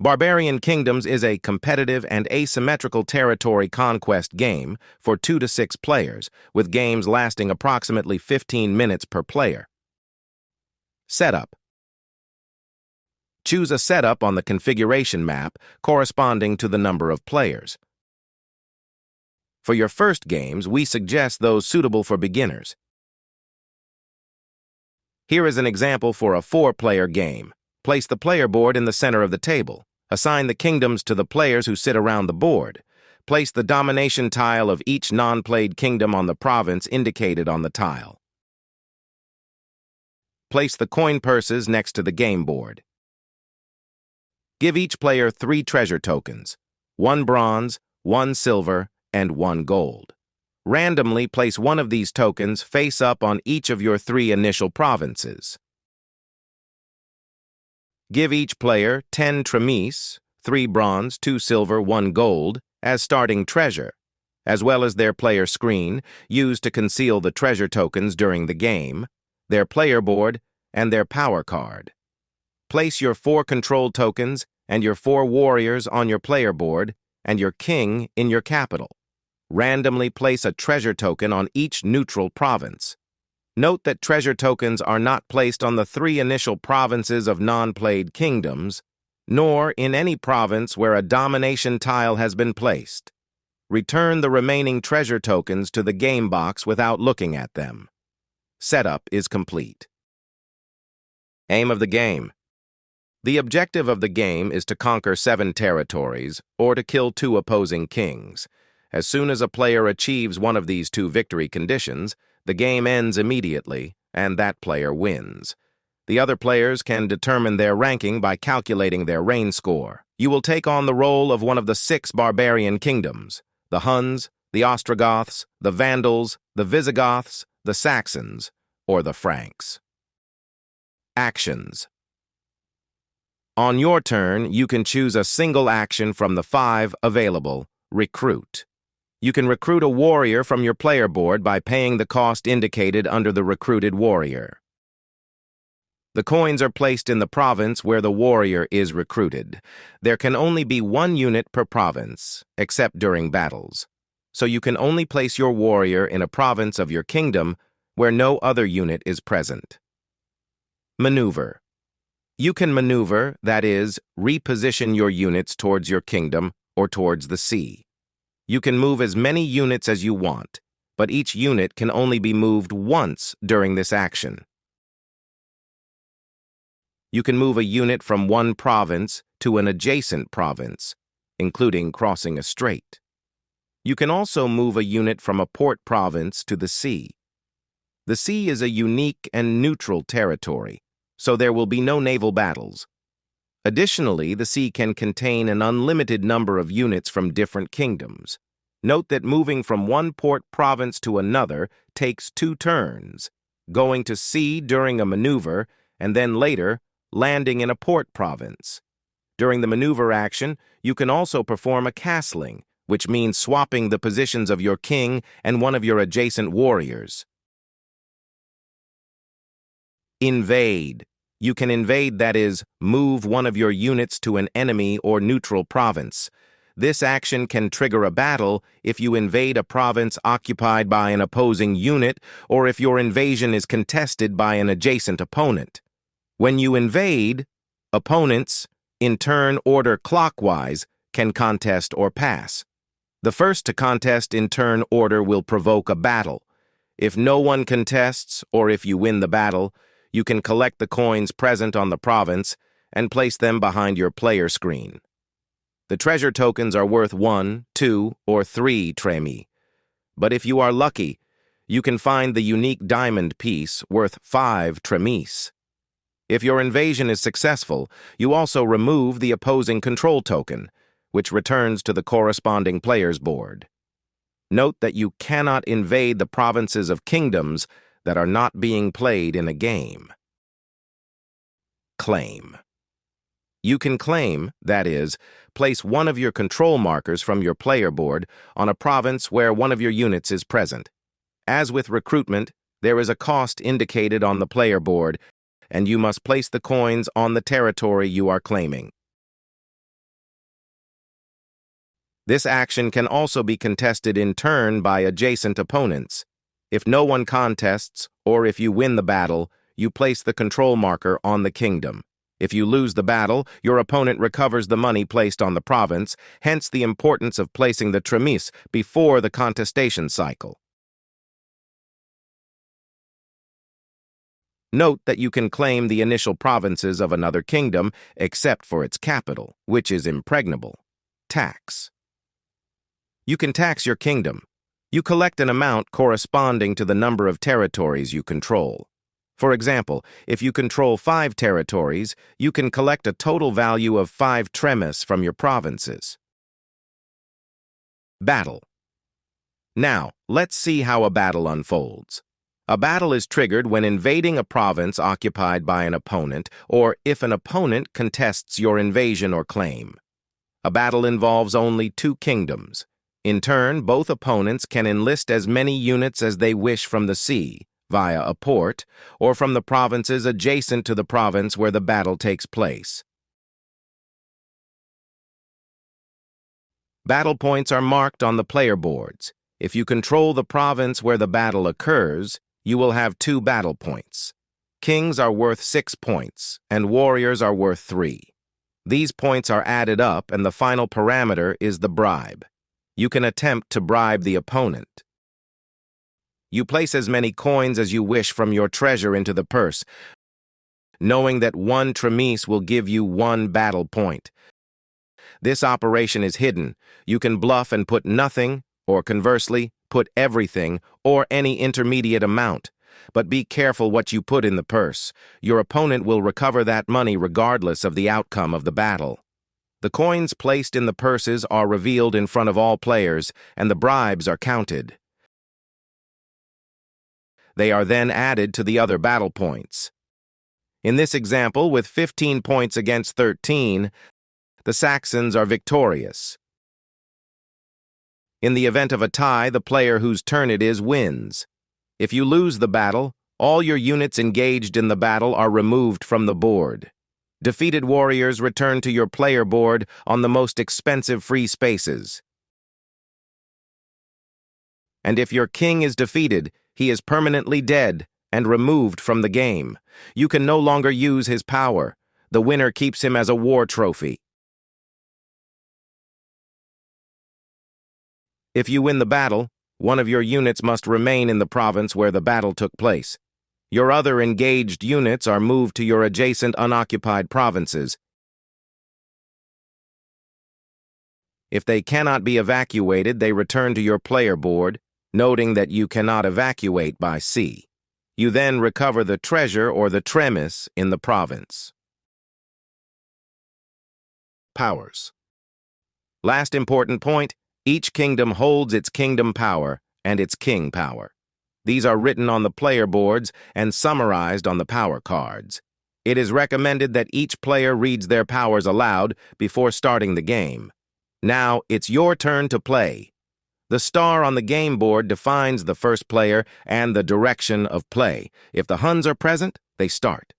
Barbarian Kingdoms is a competitive and asymmetrical territory conquest game for 2 to 6 players, with games lasting approximately 15 minutes per player. Setup. Choose a setup on the configuration map corresponding to the number of players. For your first games, we suggest those suitable for beginners. Here is an example for a 4-player game. Place the player board in the center of the table. Assign the kingdoms to the players who sit around the board. Place the domination tile of each non-played kingdom on the province indicated on the tile. Place the coin purses next to the game board. Give each player 3 treasure tokens, 1 bronze, 1 silver, and 1 gold. Randomly place one of these tokens face up on each of your 3 initial provinces. Give each player 10 tremis, 3 bronze, 2 silver, 1 gold, as starting treasure, as well as their player screen, used to conceal the treasure tokens during the game, their player board, and their power card. Place your 4 control tokens and your 4 warriors on your player board and your king in your capital. Randomly place a treasure token on each neutral province. Note that treasure tokens are not placed on the 3 initial provinces of non-played kingdoms, nor in any province where a domination tile has been placed. Return the remaining treasure tokens to the game box without looking at them. Setup is complete. Aim of the game. The objective of the game is to conquer 7 territories or to kill 2 opposing kings. As soon as a player achieves one of these 2 victory conditions, the game ends immediately, and that player wins. The other players can determine their ranking by calculating their reign score. You will take on the role of one of the 6 barbarian kingdoms: the Huns, the Ostrogoths, the Vandals, the Visigoths, the Saxons, or the Franks. Actions. On your turn, you can choose a single action from the 5 available. Recruit. You can recruit a warrior from your player board by paying the cost indicated under the recruited warrior. The coins are placed in the province where the warrior is recruited. There can only be 1 unit per province, except during battles. So you can only place your warrior in a province of your kingdom where no other unit is present. Maneuver. You can maneuver, that is, reposition your units towards your kingdom or towards the sea. You can move as many units as you want, but each unit can only be moved once during this action. You can move a unit from one province to an adjacent province, including crossing a strait. You can also move a unit from a port province to the sea. The sea is a unique and neutral territory, so there will be no naval battles. Additionally, the sea can contain an unlimited number of units from different kingdoms. Note that moving from one port province to another takes 2 turns, going to sea during a maneuver and then later landing in a port province. During the maneuver action, you can also perform a castling, which means swapping the positions of your king and one of your adjacent warriors. Invade. You can invade, that is, move one of your units to an enemy or neutral province. This action can trigger a battle if you invade a province occupied by an opposing unit or if your invasion is contested by an adjacent opponent. When you invade, opponents, in turn order clockwise, can contest or pass. The first to contest in turn order will provoke a battle. If no one contests or if you win the battle, you can collect the coins present on the province and place them behind your player screen. The treasure tokens are worth 1, 2, or 3 tremi. But if you are lucky, you can find the unique diamond piece worth 5 tremis. If your invasion is successful, you also remove the opposing control token, which returns to the corresponding player's board. Note that you cannot invade the provinces of kingdoms that are not being played in a game. Claim. You can claim, that is, place one of your control markers from your player board on a province where one of your units is present. As with recruitment, there is a cost indicated on the player board, and you must place the coins on the territory you are claiming. This action can also be contested in turn by adjacent opponents. If no one contests, or if you win the battle, you place the control marker on the kingdom. If you lose the battle, your opponent recovers the money placed on the province, hence the importance of placing the tremise before the contestation cycle. Note that you can claim the initial provinces of another kingdom except for its capital, which is impregnable. Tax. You can tax your kingdom. You collect an amount corresponding to the number of territories you control. For example, if you control 5 territories, you can collect a total value of 5 tremis from your provinces. Battle. Now, let's see how a battle unfolds. A battle is triggered when invading a province occupied by an opponent, or if an opponent contests your invasion or claim. A battle involves only 2 kingdoms. In turn, both opponents can enlist as many units as they wish from the sea, via a port, or from the provinces adjacent to the province where the battle takes place. Battle points are marked on the player boards. If you control the province where the battle occurs, you will have 2 battle points. Kings are worth 6 points, and warriors are worth 3. These points are added up, and the final parameter is the bribe. You can attempt to bribe the opponent. You place as many coins as you wish from your treasure into the purse, knowing that 1 tremise will give you 1 battle point. This operation is hidden. You can bluff and put nothing, or conversely, put everything, or any intermediate amount. But be careful what you put in the purse. Your opponent will recover that money regardless of the outcome of the battle. The coins placed in the purses are revealed in front of all players, and the bribes are counted. They are then added to the other battle points. In this example, with 15 points against 13, the Saxons are victorious. In the event of a tie, the player whose turn it is wins. If you lose the battle, all your units engaged in the battle are removed from the board. Defeated warriors return to your player board on the most expensive free spaces. And if your king is defeated, he is permanently dead and removed from the game. You can no longer use his power. The winner keeps him as a war trophy. If you win the battle, one of your units must remain in the province where the battle took place. Your other engaged units are moved to your adjacent unoccupied provinces. If they cannot be evacuated, they return to your player board, noting that you cannot evacuate by sea. You then recover the treasure or the tremis in the province. Powers. Last important point, each kingdom holds its kingdom power and its king power. These are written on the player boards and summarized on the power cards. It is recommended that each player reads their powers aloud before starting the game. Now, it's your turn to play. The star on the game board defines the first player and the direction of play. If the Huns are present, they start.